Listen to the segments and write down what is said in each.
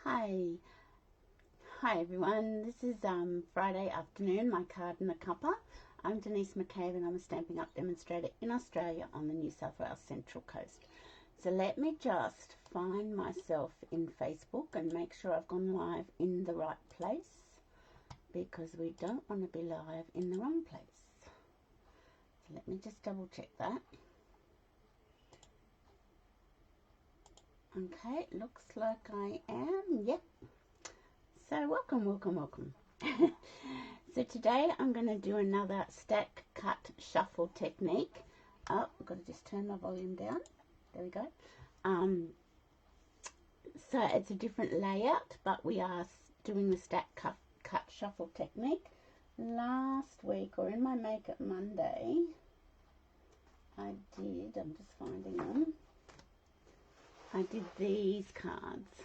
Hi. Hi everyone. This is Friday afternoon, my card and a cuppa. I'm Denise McCabe and I'm a Stampin' Up demonstrator in Australia on the New South Wales Central Coast. So let me just find myself in Facebook and make sure I've gone live in the right place, because we don't want to be live in the wrong place. So let me just double check that. Okay, looks like I am. Yep. So welcome. So today I'm going to do another stack, cut, shuffle technique. Oh, I've got to just turn my volume down. There we go. So it's a different layout, but we are doing the stack, cut, shuffle technique. Last week, or in my Make It Monday, I'm just finding them. I did these cards.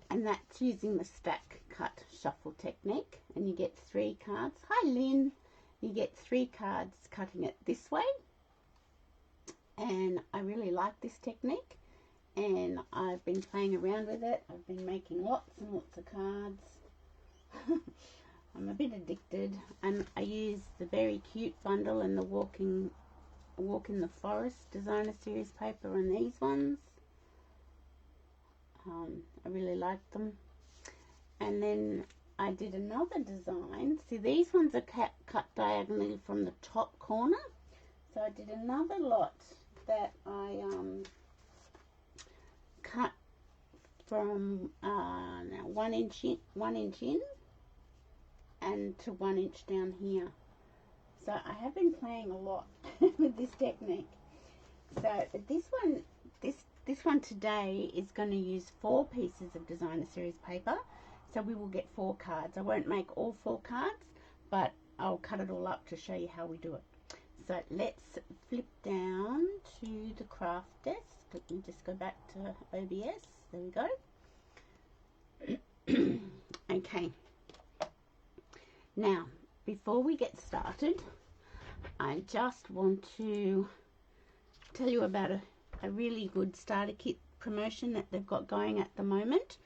And that's using the stack, cut, shuffle technique. And you get 3 cards. Hi, Lynn. You get 3 cards cutting it this way. And I really like this technique. And I've been playing around with it. I've been making lots and lots of cards. I'm a bit addicted. And I use the very cute bundle and the Walk in the Forest designer series paper and these ones. I really like them. And then I did another design. See, these ones are cut diagonally from the top corner. So I did another lot that I cut from 1 inch in and to 1 inch down here. So I have been playing a lot with this technique. So this one today is going to use 4 pieces of designer series paper. So we will get 4 cards. I won't make all 4 cards, but I'll cut it all up to show you how we do it. So let's flip down to the craft desk. Let me just go back to OBS. There we go. Okay. Now, before we get started, I just want to tell you about a really good starter kit promotion that they've got going at the moment.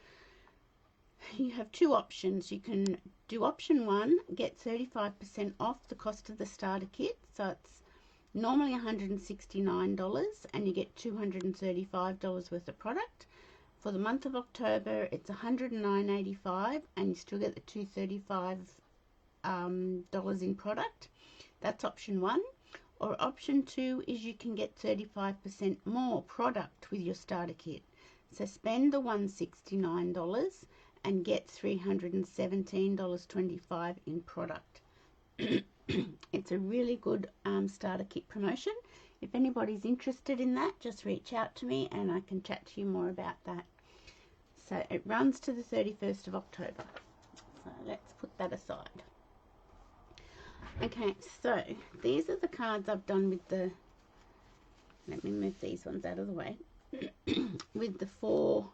You have 2 options. You can do option 1, get 35% off the cost of the starter kit. So it's normally $169 and you get $235 worth of product. For the month of October, it's $109.85 and you still get the $235 in product. That's option 1. Or option 2 is you can get 35% more product with your starter kit. So spend the $169 and get $317.25 in product. It's a really good starter kit promotion. If anybody's interested in that, just reach out to me and I can chat to you more about that. So it runs to the 31st of October. So let's put that aside. Okay, so these are the cards I've done with the, let me move these ones out of the way, with the 4.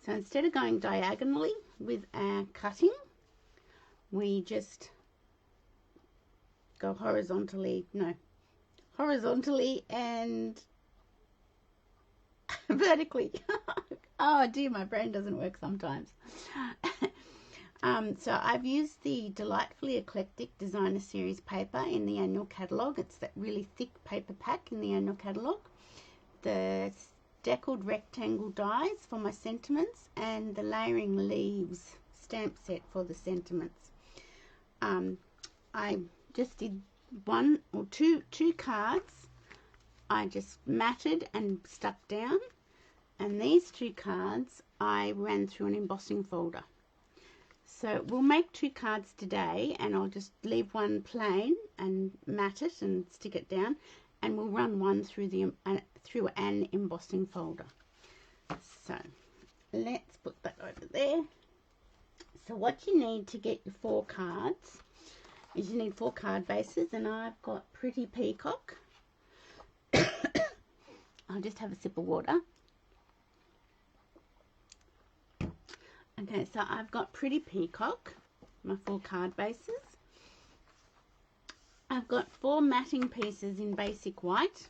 So instead of going diagonally with our cutting, we just go horizontally and vertically. Oh dear, my brain doesn't work sometimes. So I've used the Delightfully Eclectic Designer Series paper in the annual catalogue. It's that really thick paper pack in the annual catalogue. The deckled rectangle dies for my sentiments and the layering leaves stamp set for the sentiments. I just did 1 or 2 cards. I just matted and stuck down, and these 2 cards I ran through an embossing folder. So we'll make 2 cards today and I'll just leave one plain and mat it and stick it down, and we'll run one through through an embossing folder. So let's put that over there. So what you need to get your 4 cards is you need 4 card bases, and I've got Pretty Peacock. I'll just have a sip of water. Okay, so I've got Pretty Peacock, my 4 card bases. I've got 4 matting pieces in basic white,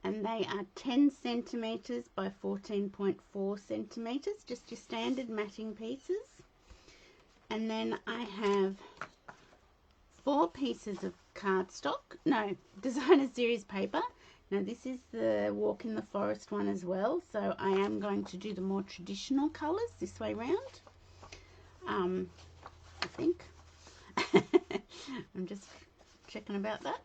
and they are 10 centimeters by 14.4 centimeters, just your standard matting pieces. And then I have 4 pieces of cardstock, no, designer series paper. Now this is the Walk in the Forest one as well, so I am going to do the more traditional colours this way round. I think. I'm just checking about that.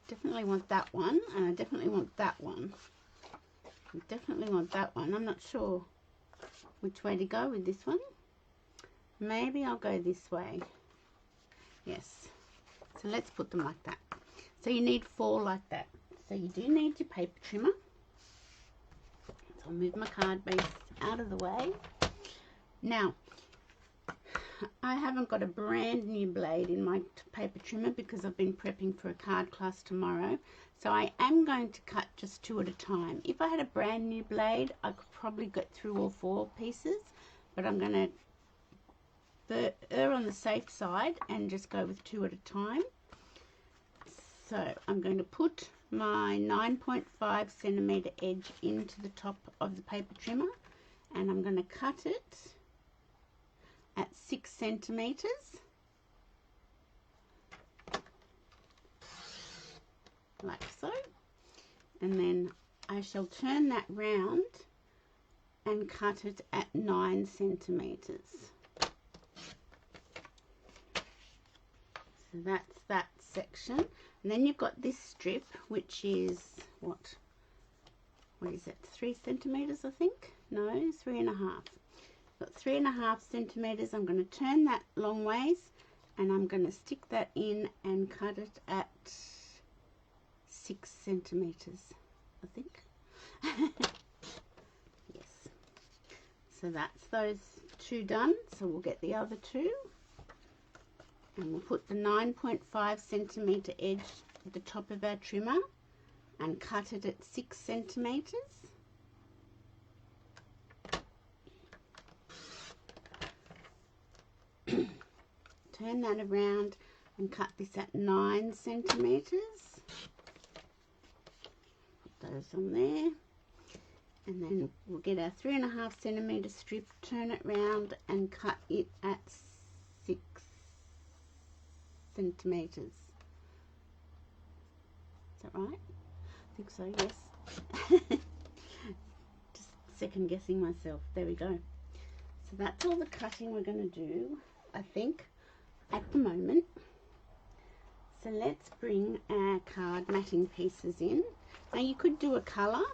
Definitely want that one, and I definitely want that one. I definitely want that one. I'm not sure which way to go with this one. Maybe I'll go this way. Yes. So let's put them like that. So you need 4 like that. So you do need your paper trimmer. So I'll move my card base out of the way. Now, I haven't got a brand new blade in my paper trimmer because I've been prepping for a card class tomorrow. So I am going to cut just 2 at a time. If I had a brand new blade, I could probably get through all 4 pieces, but I'm going to err on the safe side and just go with 2 at a time. So I'm going to put my 9.5 centimeter edge into the top of the paper trimmer, and I'm going to cut it at 6 centimeters, like so, and then I shall turn that round and cut it at 9 centimeters. So that's that section, and then you've got this strip, which is what is it, 3 centimeters, I think? No, 3.5. Got 3.5 centimeters. I'm going to turn that long ways, and I'm going to stick that in and cut it at 6 centimeters, I think. Yes. So that's those 2 done. So we'll get the other 2, and we'll put the 9.5 centimeter edge at the top of our trimmer and cut it at 6 centimeters. Turn that around and cut this at 9 centimeters. Put those on there, and then we'll get our 3.5 centimeter strip, turn it round and cut it at 6 centimeters. Is that right? I think so, yes. Just second guessing myself. There we go. So that's all the cutting we're going to do, I think, at the moment. So let's bring our card matting pieces in. Now you could do a colour.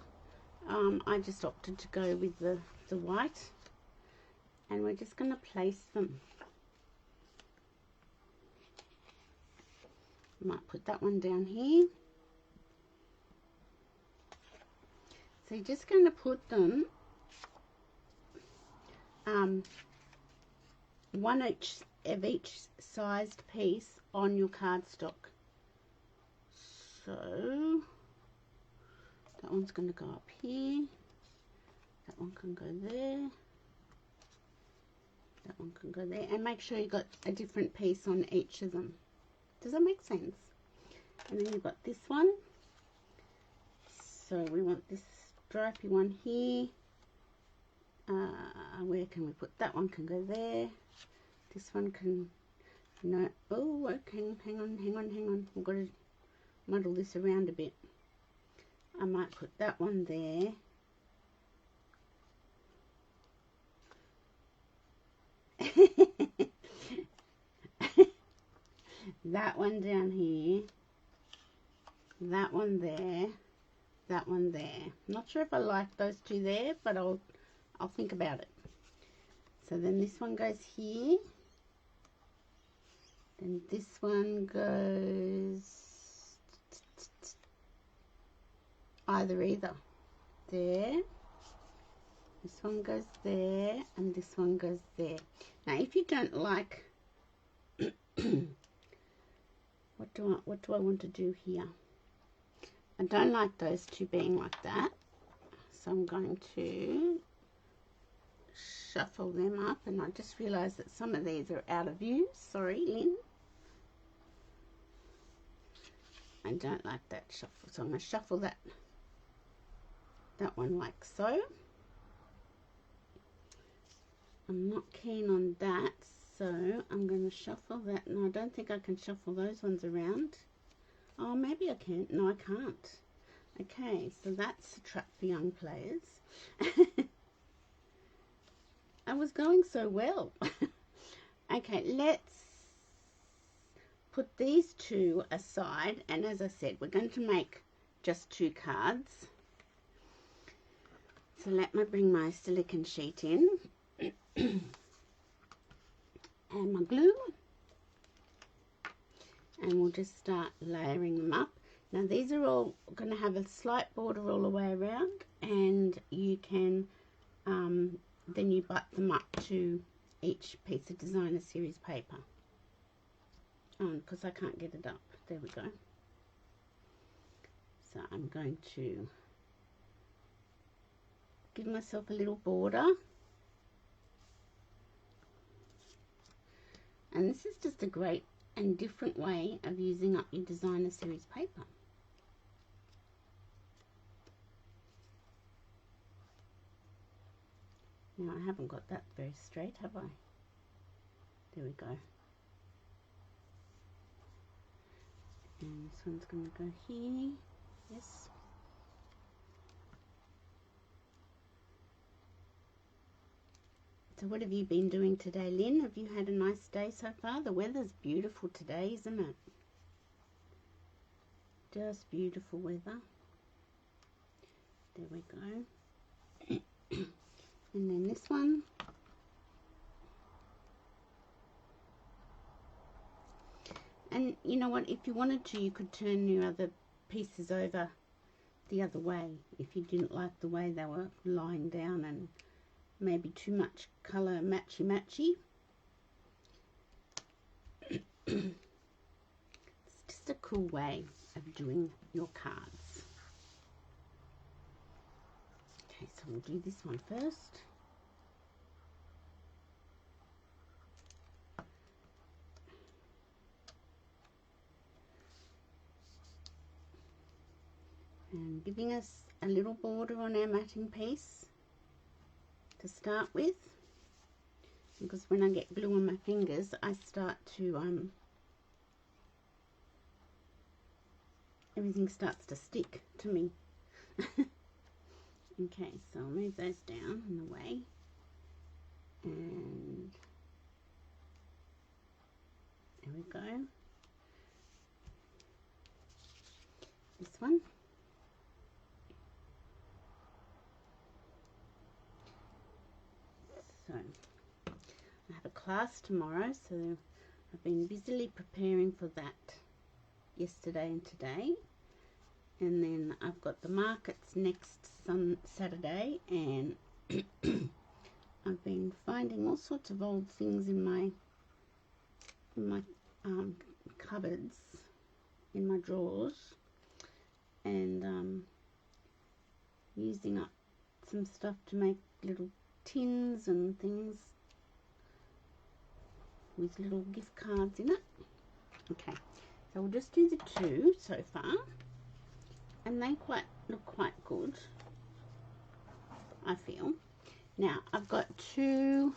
I just opted to go with the white, and we're just going to place them. Might put that one down here. So you're just going to put them one of each sized piece on your cardstock. So that one's going to go up here, that one can go there, that one can go there, and make sure you got a different piece on each of them. Does that make sense? And then you've got this one, so we want this stripy one here. Where can we put that one? Can go there. This one can, no, oh, okay, hang on, we've got to muddle this around a bit. I might put that one there. That one down here, that one there, that one there. I'm not sure if I like those 2 there, but I'll think about it. So then this one goes here, then this one goes either there, this one goes there, and this one goes there. Now if you don't like what do I want to do here? I don't like those 2 being like that, so I'm going to shuffle them up, and I just realized that some of these are out of view. Sorry, Lynn. I don't like that shuffle, so I'm going to shuffle that one like so. I'm not keen on that, so I'm going to shuffle that. No, I don't think I can shuffle those ones around. Oh, maybe I can. No, I can't. Okay, so that's a trap for young players. I was going so well. Okay, let's put these two aside, and as I said, we're going to make just 2 cards. So let me bring my silicone sheet in and my glue, and we'll just start layering them up. Now these are all going to have a slight border all the way around, and you can then you butt them up to each piece of designer series paper. Because I can't get it up. There we go. So I'm going to give myself a little border, and this is just a great and different way of using up your designer series paper. Now I haven't got that very straight, have I? There we go. And this one's going to go here. Yes. So what have you been doing today, Lynn? Have you had a nice day so far? The weather's beautiful today, isn't it? Just beautiful weather. There we go. And then this one. And you know what, if you wanted to, you could turn your other pieces over the other way if you didn't like the way they were lying down and maybe too much colour matchy-matchy. It's just a cool way of doing your cards. Okay, so we'll do this one first. And giving us a little border on our matting piece to start with, because when I get glue on my fingers I start to everything starts to stick to me. Okay, so I'll move those down in the way, and there we go. This one. So I have a class tomorrow, so I've been busily preparing for that yesterday and today, and then I've got the markets next Saturday, and I've been finding all sorts of old things in my cupboards, in my drawers, and using up some stuff to make little tins and things with little gift cards in it. Okay, so we'll just do the 2 so far, and they look quite good, I feel. Now I've got 2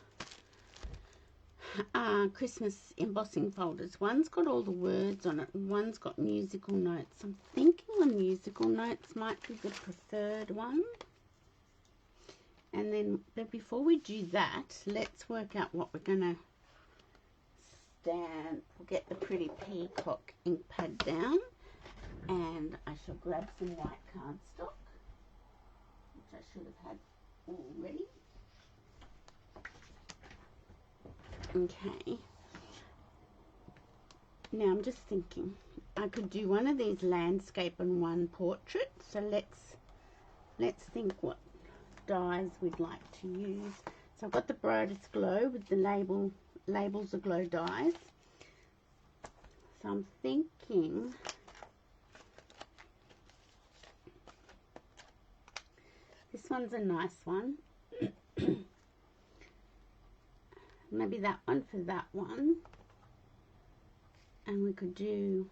Christmas embossing folders. One's got all the words on it, and one's got musical notes. I'm thinking the musical notes might be the preferred one. And then, but before we do that, let's work out what we're going to stamp. We'll get the pretty peacock ink pad down, and I shall grab some white cardstock, which I should have had already. Okay. Now I'm just thinking I could do one of these landscape and one portrait. So let's think what dies we'd like to use. So I've got the Brightest Glow with the labels of glow dies. So I'm thinking this one's a nice one. Maybe that one for that one. And we could do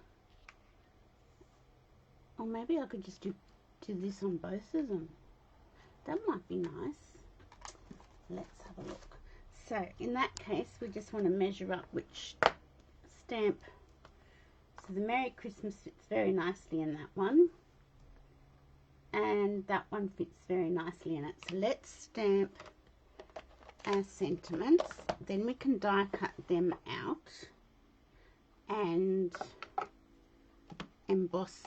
Or maybe I could just do this on both of them. That might be nice. Let's have a look. So in that case, we just want to measure up which stamp. So the Merry Christmas fits very nicely in that one. And that one fits very nicely in it. So let's stamp our sentiments. Then we can die cut them out and emboss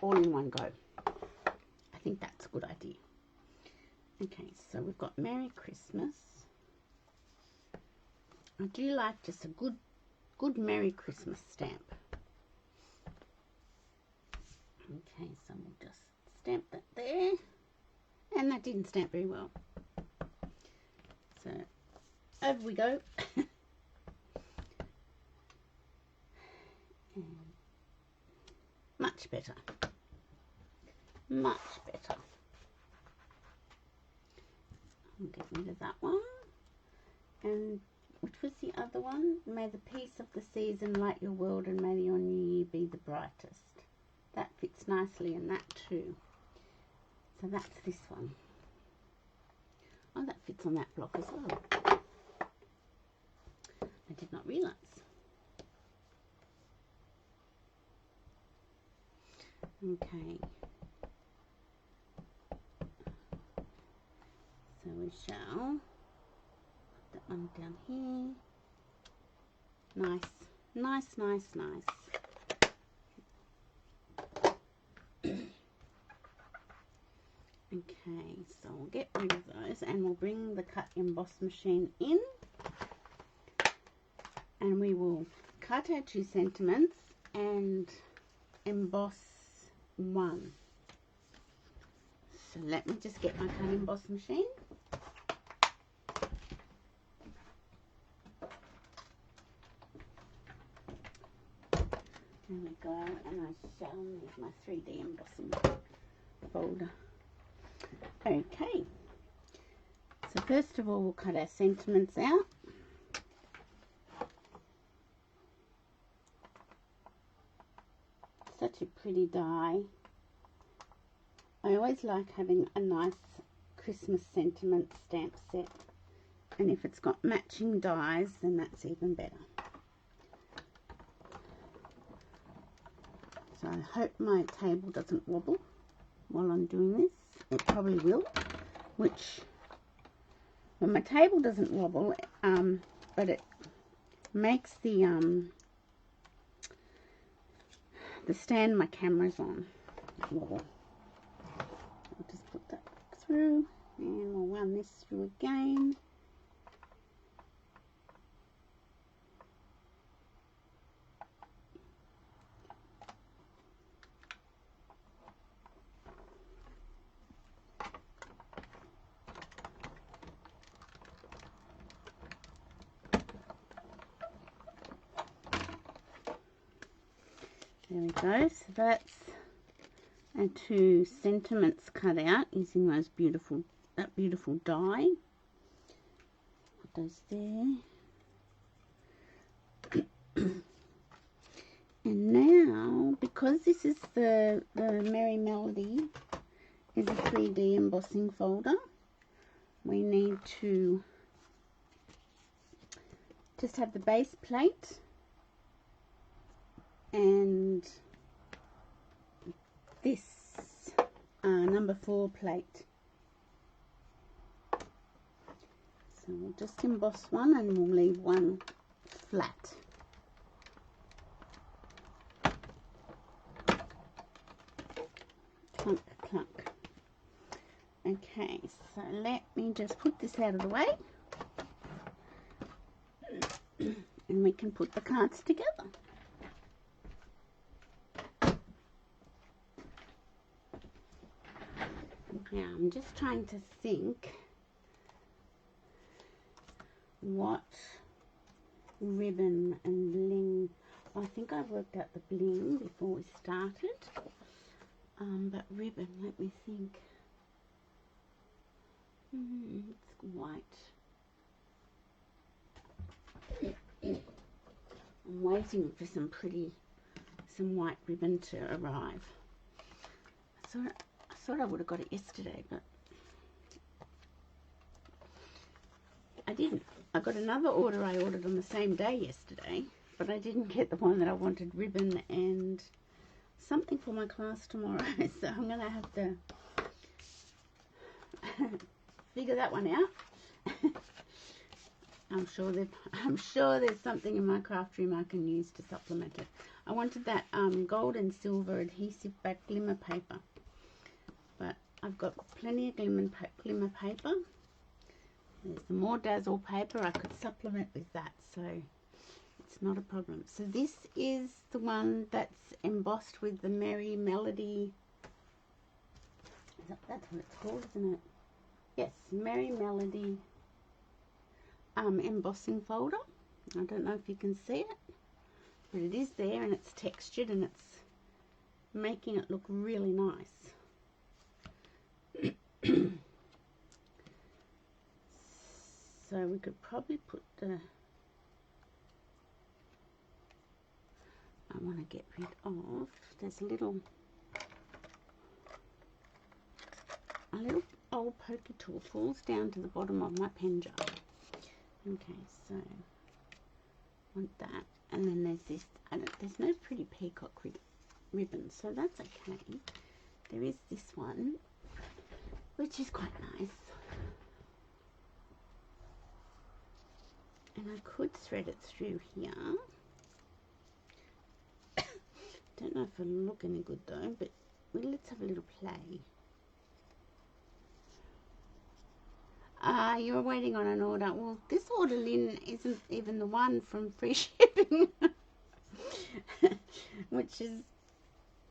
all in one go. I think that's a good idea. Okay, so we've got Merry Christmas. I do like just a good Merry Christmas stamp. Okay, so we'll just stamp that there. And that didn't stamp very well. So over we go. Much better. Much better. I'll get rid of that one. And which was the other one? May the peace of the season light your world, and may your new year be the brightest. That fits nicely in that too. So that's this one. Oh, that fits on that block as well. I did not realise. Okay. So we shall put that one down here. Nice, nice, nice, nice. Okay, so we'll get rid of those and we'll bring the cut emboss machine in, and we will cut our 2 sentiments and emboss one. So let me just get my cut emboss machine. There we go, and I shall need my 3D embossing folder. Okay, so first of all we'll cut our sentiments out. Such a pretty die. I always like having a nice Christmas sentiment stamp set, and if it's got matching dies then that's even better. So I hope my table doesn't wobble while I'm doing this. It probably will, which, well, my table doesn't wobble, but it makes the stand my camera's on wobble. I'll just put that through and we'll run this through again. There we go. So that's our 2 sentiments cut out using that beautiful die. Put those there. And now, because this is the Merry Melody is a 3D embossing folder, we need to just have the base plate and this number 4 plate. So we'll just emboss one and we'll leave one flat. Clunk, clunk. Okay, so let me just put this out of the way and we can put the cards together. Now I'm just trying to think what ribbon and bling. I think I worked out the bling before we started, but ribbon, let me think. It's white. I'm waiting for some white ribbon to arrive. thought I would have got it yesterday, but I didn't. I got another order I ordered on the same day yesterday, but I didn't get the one that I wanted, ribbon and something for my class tomorrow. So I'm going to have to figure that one out. I'm sure there's something in my craft room I can use to supplement it. I wanted that gold and silver adhesive back glimmer paper, but I've got plenty of glimmer paper. There's the more dazzle paper. I could supplement with that, so it's not a problem. So this is the one that's embossed with the Merry Melody. That's what it's called, isn't it? Yes, Merry Melody embossing folder. I don't know if you can see it, but it is there, and it's textured, and it's making it look really nice. So we could probably put the, I want to get rid of, there's a little old poker tool falls down to the bottom of my pen jar. Okay, so want that, and then there's this, there's no pretty peacock ribbon, so that's okay. There is this one, which is quite nice. And I could thread it through here. Don't know if it'll look any good though, but let's have a little play. You were waiting on an order. Well, this order, Lynn, isn't even the one from free shipping. Which is,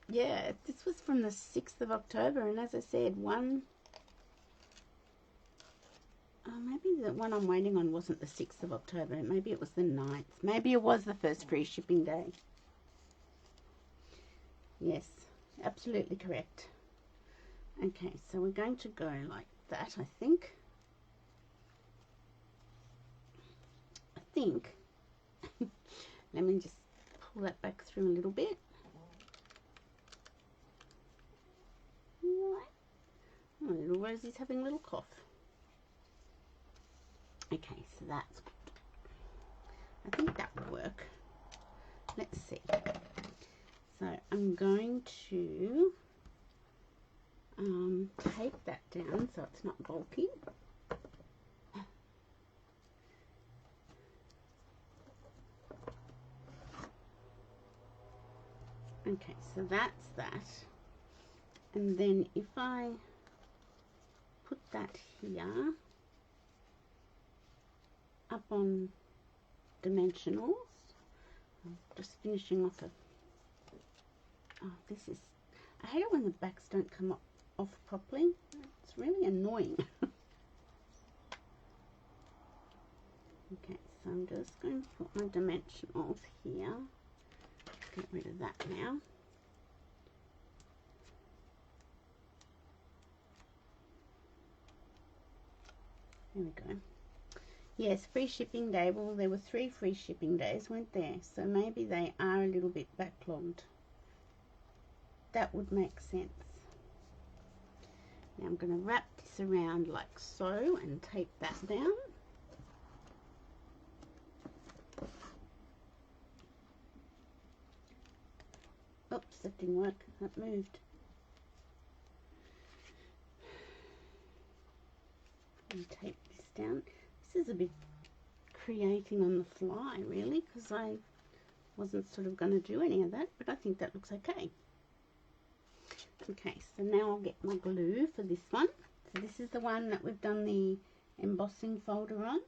yeah, this was from the 6th of October. And as I said, maybe the one I'm waiting on wasn't the 6th of October. Maybe it was the 9th. Maybe it was the first free shipping day. Yes, absolutely correct. Okay, so we're going to go like that, I think. Let me just pull that back through a little bit. Oh, little Rosie's having a little cough. Okay, so that's good. I think that will work. Let's see. So I'm going to tape that down so it's not bulky. Okay, so that's that. And then if I put that here, up on dimensionals, I'm just finishing off this is, I hate it when the backs don't come off properly. It's really annoying. Okay, so I'm just going to put my dimensionals here. Get rid of that now. There we go. Yes, free shipping day. Well, there were 3 free shipping days, weren't there? So maybe they are a little bit backlogged. That would make sense. Now I'm going to wrap this around like so and tape that down. Oops, that didn't work. That moved. And tape this down. This is a bit creating on the fly, really, because I wasn't sort of going to do any of that, but I think that looks okay. Okay, so now I'll get my glue for this one. So this is the one that we've done the embossing folder on.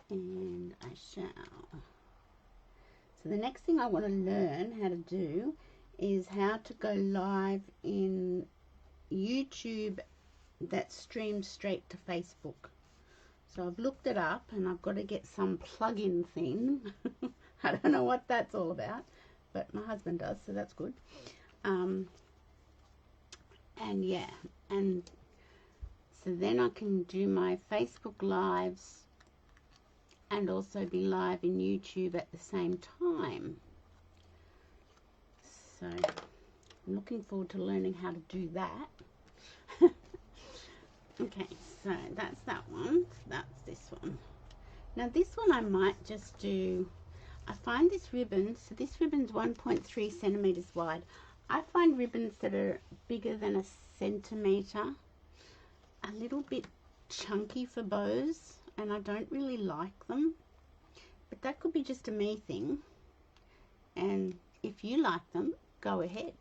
And I shall. So the next thing I want to learn how to do is how to go live in YouTube that streams straight to Facebook. So I've looked it up and I've got to get some plug-in thing. I don't know what that's all about, but my husband does, so that's good. And yeah, and so then I can do my Facebook lives and also be live in YouTube at the same time. So I'm looking forward to learning how to do that. Okay, so that's that one. That's this one. Now this one I might just do, I find this ribbon, so this ribbon's 1.3 centimeters wide. I find ribbons that are bigger than a centimeter a little bit chunky for bows, and I don't really like them. But that could be just a me thing, and if you like them, go ahead.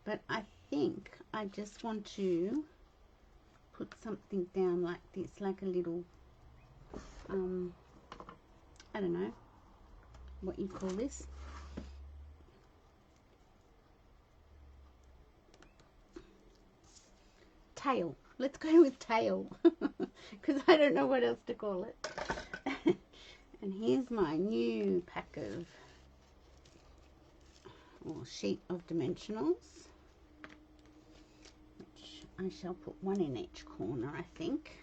But I think I just want to put something down like this, like a little I don't know what you call this. Tail. Let's go with tail, because I don't know what else to call it. And here's my new pack of, or sheet of dimensionals, which I shall put one in each corner, I think,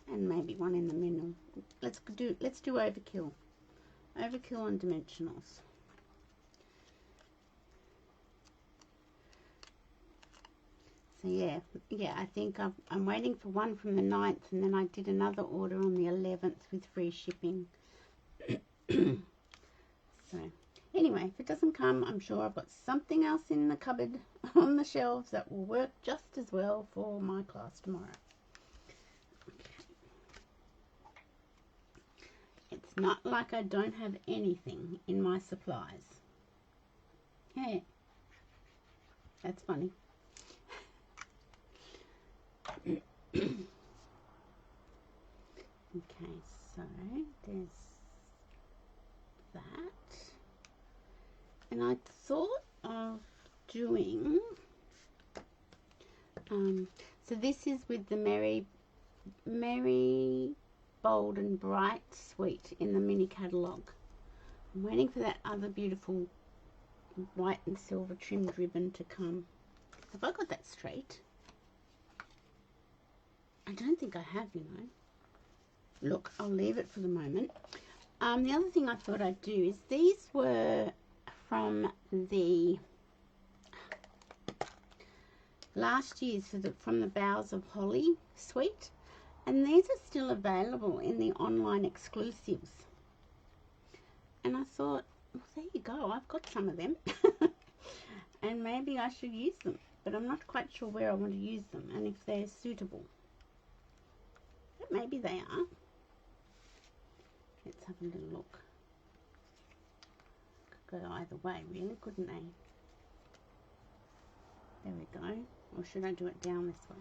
and maybe one in the middle. Let's do overkill on dimensionals. So yeah, I think I'm waiting for one from the 9th, and then I did another order on the 11th with free shipping. So anyway, if it doesn't come, I'm sure I've got something else in the cupboard on the shelves that will work just as well for my class tomorrow. Okay. It's not like I don't have anything in my supplies. Hey, that's funny. Okay, so there's that, and I thought of doing so this is with the Merry Bold and Bright suite in the mini catalogue. I'm waiting for that other beautiful white and silver trimmed ribbon to come. Have I got that straight? I don't think I have, you know. Look, I'll leave it for the moment. The other thing I thought I'd do is these were from the last year's from the Boughs of Holly suite, and these are still available in the online exclusives. And I thought, well, there you go, I've got some of them. And maybe I should use them, but I'm not quite sure where I want to use them and if they're suitable. But maybe they are. Let's have a little look. Could go either way, really, couldn't they? There we go. Or should I do it down this way?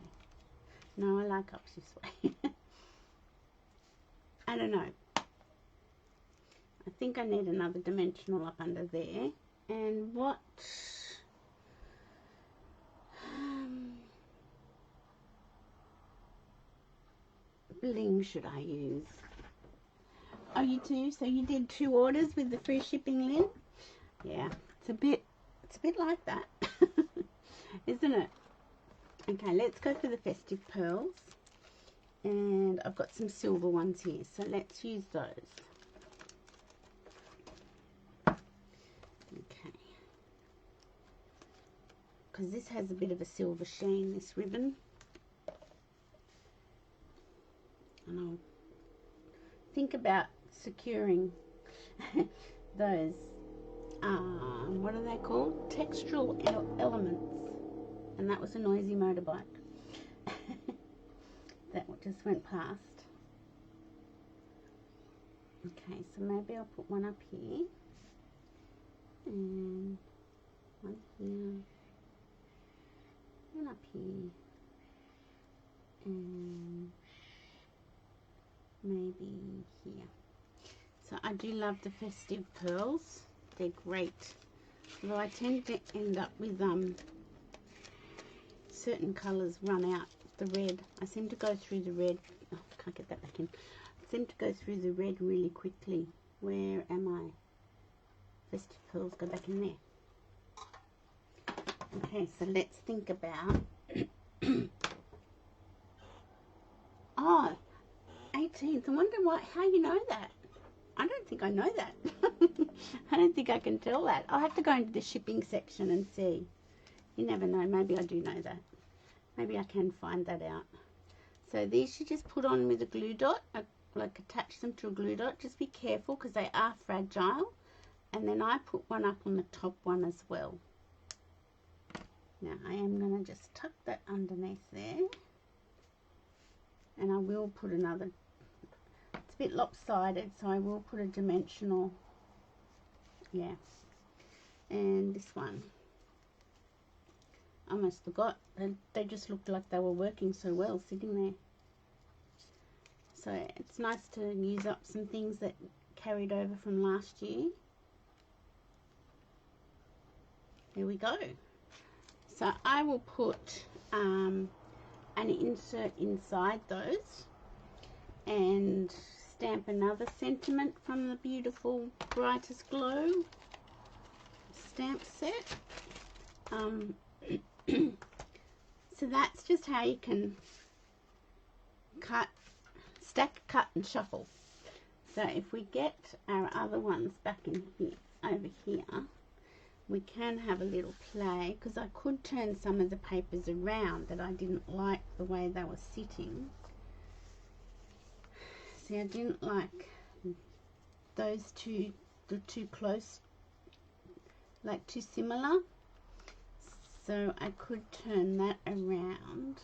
No, I like up this way. I don't know. I think I need another dimensional up under there. And what bling should I use? Oh, you too? So you did 2 orders with the free shipping, Lynn? Yeah, it's a bit like that, isn't it? Okay, let's go for the festive pearls. And I've got some silver ones here, so let's use those. Okay. Because this has a bit of a silver sheen, this ribbon. And I'll think about securing those, what are they called? Textural elements. And that was a noisy motorbike that just went past. Okay, so maybe I'll put one up here and one here, one up here, and maybe here. So I do love the festive pearls. They're great. Although I tend to end up with certain colours run out. The red. I seem to go through the red. Oh, can't get that back in. I seem to go through the red really quickly. Where am I? Festive pearls, go back in there. Okay, so let's think about Oh, 18th. I wonder how you know that. I don't think I know that. I don't think I can tell that. I'll have to go into the shipping section and see. You never know. Maybe I do know that. Maybe I can find that out. So these you just put on with a glue dot, like attach them to a glue dot. Just be careful because they are fragile. And then I put one up on the top one as well. Now I am going to just tuck that underneath there. And I will put another, it's a bit lopsided, so I will put a dimensional, yeah. And this one, I almost forgot, they just looked like they were working so well sitting there. So it's nice to use up some things that carried over from last year. There we go. So I will put an insert inside those and stamp another sentiment from the beautiful Brightest Glow stamp set. So that's just how you can cut, stack, cut and shuffle. So if we get our other ones back in here, over here, we can have a little play, because I could turn some of the papers around that I didn't like the way they were sitting. See, I didn't like those two, the too close, like too similar. So I could turn that around.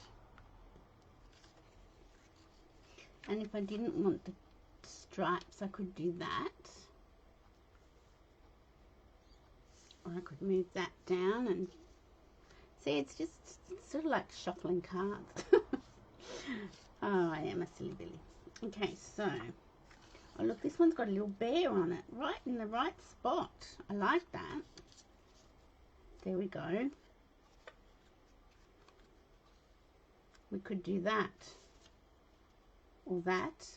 And if I didn't want the stripes, I could do that. Or I could move that down and see, it's just sort of like shuffling cards. Oh, I am a silly Billy. Okay, so, oh look, this one's got a little bear on it, right in the right spot. I like that. There we go. We could do that. Or that.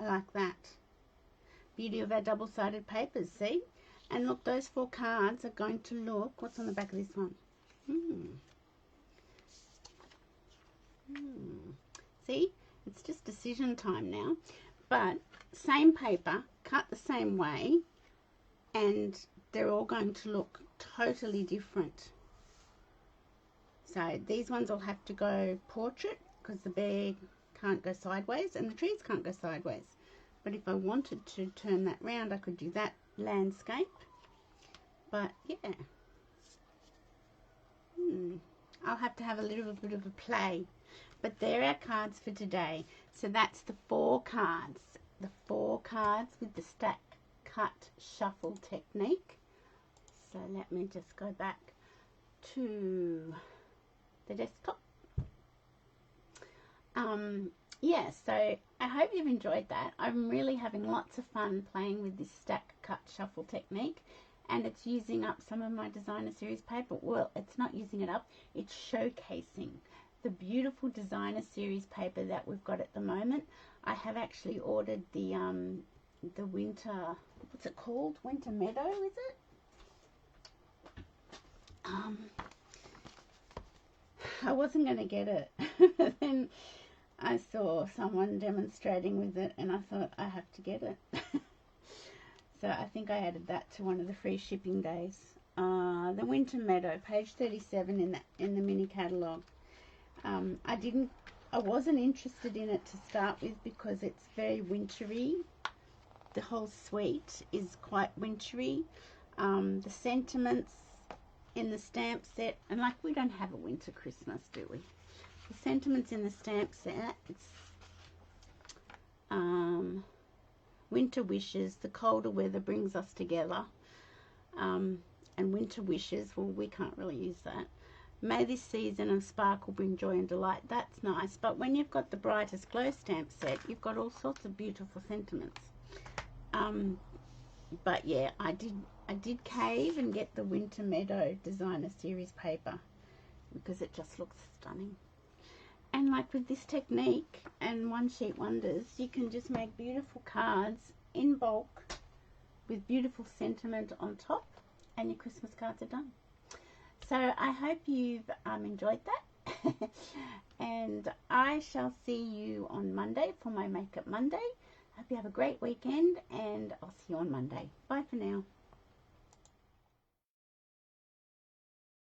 I like that. Beauty of our double-sided papers, see? And look, those 4 cards are going to look, what's on the back of this one? See, it's just decision time now. But same paper, cut the same way, and they're all going to look totally different. So these ones will have to go portrait, because the bear can't go sideways and the trees can't go sideways. But if I wanted to turn that round, I could do that landscape. But yeah, I'll have to have a little bit of a play. But they're our cards for today. So that's the 4 cards. The 4 cards with the stack, cut, shuffle technique. So let me just go back to the desktop. Yeah, so I hope you've enjoyed that. I'm really having lots of fun playing with this stack, cut, shuffle technique. And it's using up some of my designer series paper. Well, it's not using it up, it's showcasing the beautiful designer series paper that we've got at the moment. I have actually ordered the winter, what's it called? Winter Meadow, is it? I wasn't going to get it. Then I saw someone demonstrating with it and I thought I have to get it. So I think I added that to one of the free shipping days. The Winter Meadow, page 37 in the mini catalogue. I wasn't interested in it to start with because it's very wintry. The whole suite is quite wintry. The sentiments in the stamp set, and like we don't have a winter Christmas, do we? The sentiments in the stamp set, it's winter wishes, the colder weather brings us together, and winter wishes, well, we can't really use that. May this season of sparkle bring joy and delight. That's nice, but when you've got the Brightest Glow stamp set, you've got all sorts of beautiful sentiments. But yeah, I did cave and get the Winter Meadow designer series paper because it just looks stunning. And like with this technique and One Sheet Wonders, you can just make beautiful cards in bulk with beautiful sentiment on top, and your Christmas cards are done. So I hope you've enjoyed that. And I shall see you on Monday for my Makeup Monday. Hope you have a great weekend, and I'll see you on Monday. Bye for now.